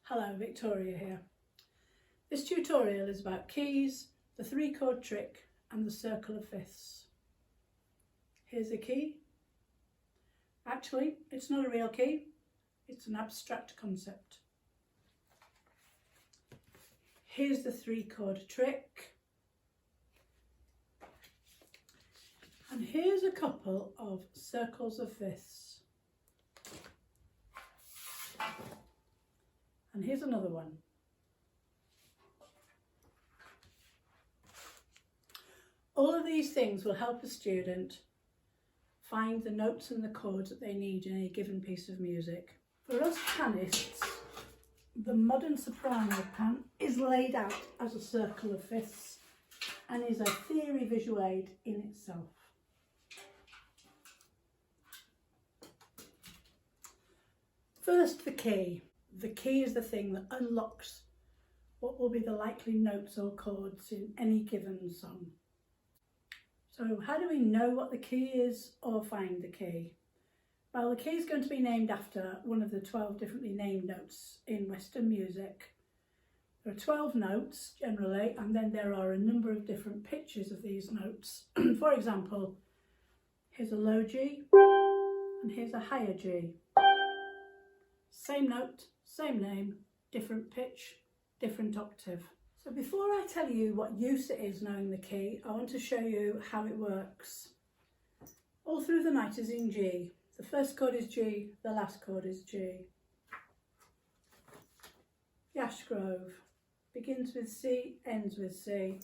Hello, Victoria here. This tutorial is about keys, the 3-chord trick and the circle of fifths. Here's a key. Actually, it's not a real key, it's an abstract concept. Here's the 3-chord trick. And here's a couple of circles of fifths. And here's another one. All of these things will help a student find the notes and the chords that they need in a given piece of music. For us pianists, the modern soprano pan is laid out as a circle of fifths and is a theory visual aid in itself. First, the key. The key is the thing that unlocks what will be the likely notes or chords in any given song. So how do we know what the key is or find the key? Well, the key is going to be named after one of the 12 differently named notes in Western music. There are 12 notes generally, and then there are a number of different pitches of these notes. For example, here's a low G and here's a higher G. Same note, same name, different pitch, different octave. So before I tell you what use it is knowing the key, I want to show you how it works. All Through the Night is in G. The first chord is G, the last chord is G. The Ashgrove begins with C, ends with C.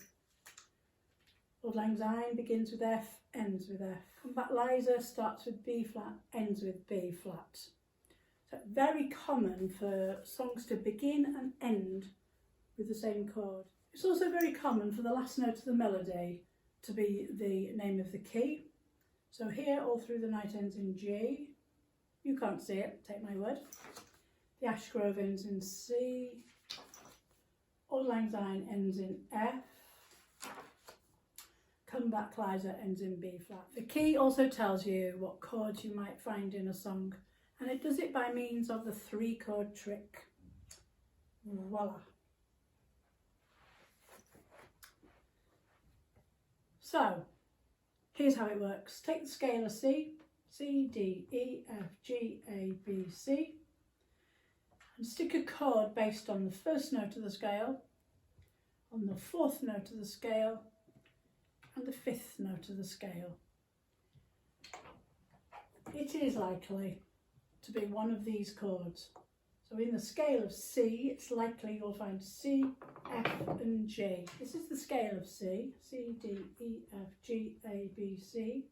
Auld Lang Syne begins with F, ends with F. Combat Liza starts with B flat, ends with B flat. So very common for songs to begin and end with the same chord. It's also very common for the last note of the melody to be the name of the key. So here, All Through the Night ends in G. You can't see it, take my word. The Ashgrove ends in C. Auld Lang Syne ends in F. Come Back Liza ends in B flat. The key also tells you what chords you might find in a song, and it does it by means of the 3-chord trick. Voila. So, here's how it works. Take the scale of C, C, D, E, F, G, A, B, C, and stick a chord based on the first note of the scale, on the 4th note of the scale, and the 5th note of the scale. It is likely to be one of these chords. So in the scale of C, it's likely you'll find C, F and G. This is the scale of C, C, D, E, F, G, A, B, C.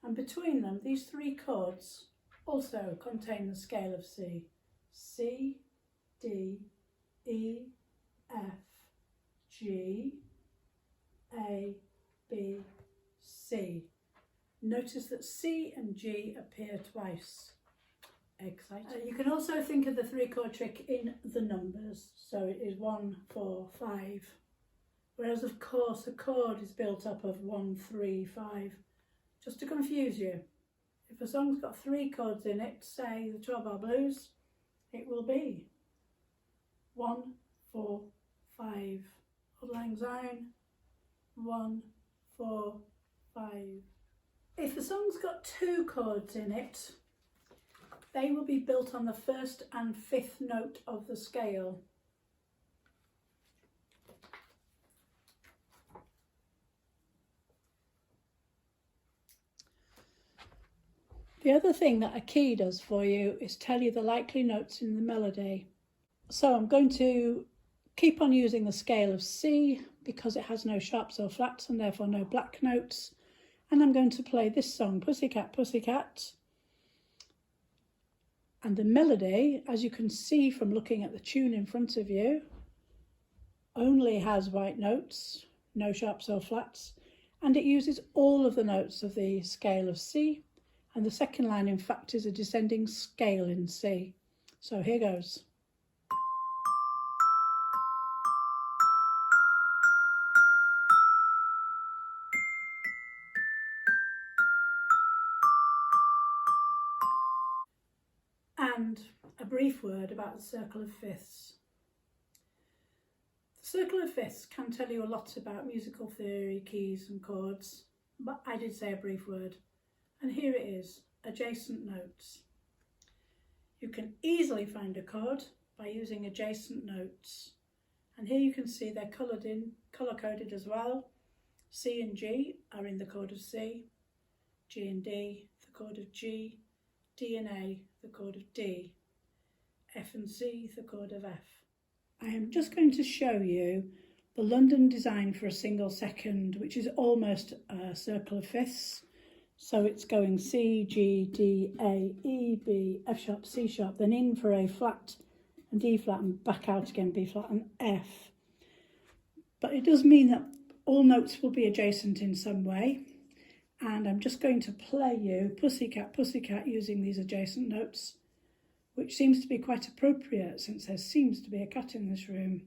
And between them, these 3 chords also contain the scale of C. C, D, E, F, G, A, B, C. Notice that C and G appear twice. Exciting. You can also think of the 3-chord trick in the numbers. So it is 1, 4, 5. Whereas of course a chord is built up of 1, 3, 5. Just to confuse you, if a song's got 3 chords in it, say the 12-bar blues, it will be 1, 4, 5. Auld Lang Syne, 1, 4, 5. If the song's got 2 chords in it, they will be built on the 1st and 5th note of the scale. The other thing that a key does for you is tell you the likely notes in the melody. So I'm going to keep on using the scale of C because it has no sharps or flats and therefore no black notes. And I'm going to play this song, Pussycat, Pussycat. And the melody, as you can see from looking at the tune in front of you, only has white notes, no sharps or flats, and it uses all of the notes of the scale of C, and the second line in fact is a descending scale in C. So here goes. And a brief brief word about the circle of fifths. The circle of fifths can tell you a lot about musical theory, keys and chords, but I did say a brief word. And here it is, adjacent notes. You can easily find a chord by using adjacent notes. And here you can see they're colour-coded as well. C and G are in the chord of C, G and D, the chord of G, D and A, the chord of D, F and C, the chord of F. I am just going to show you the London design for a single second, which is almost a circle of fifths. So it's going C, G, D, A, E, B, F sharp, C sharp, then in for A flat and D flat and back out again, B flat and F. But it does mean that all notes will be adjacent in some way. And I'm just going to play you Pussycat, Pussycat using these adjacent notes, which seems to be quite appropriate since there seems to be a cat in this room.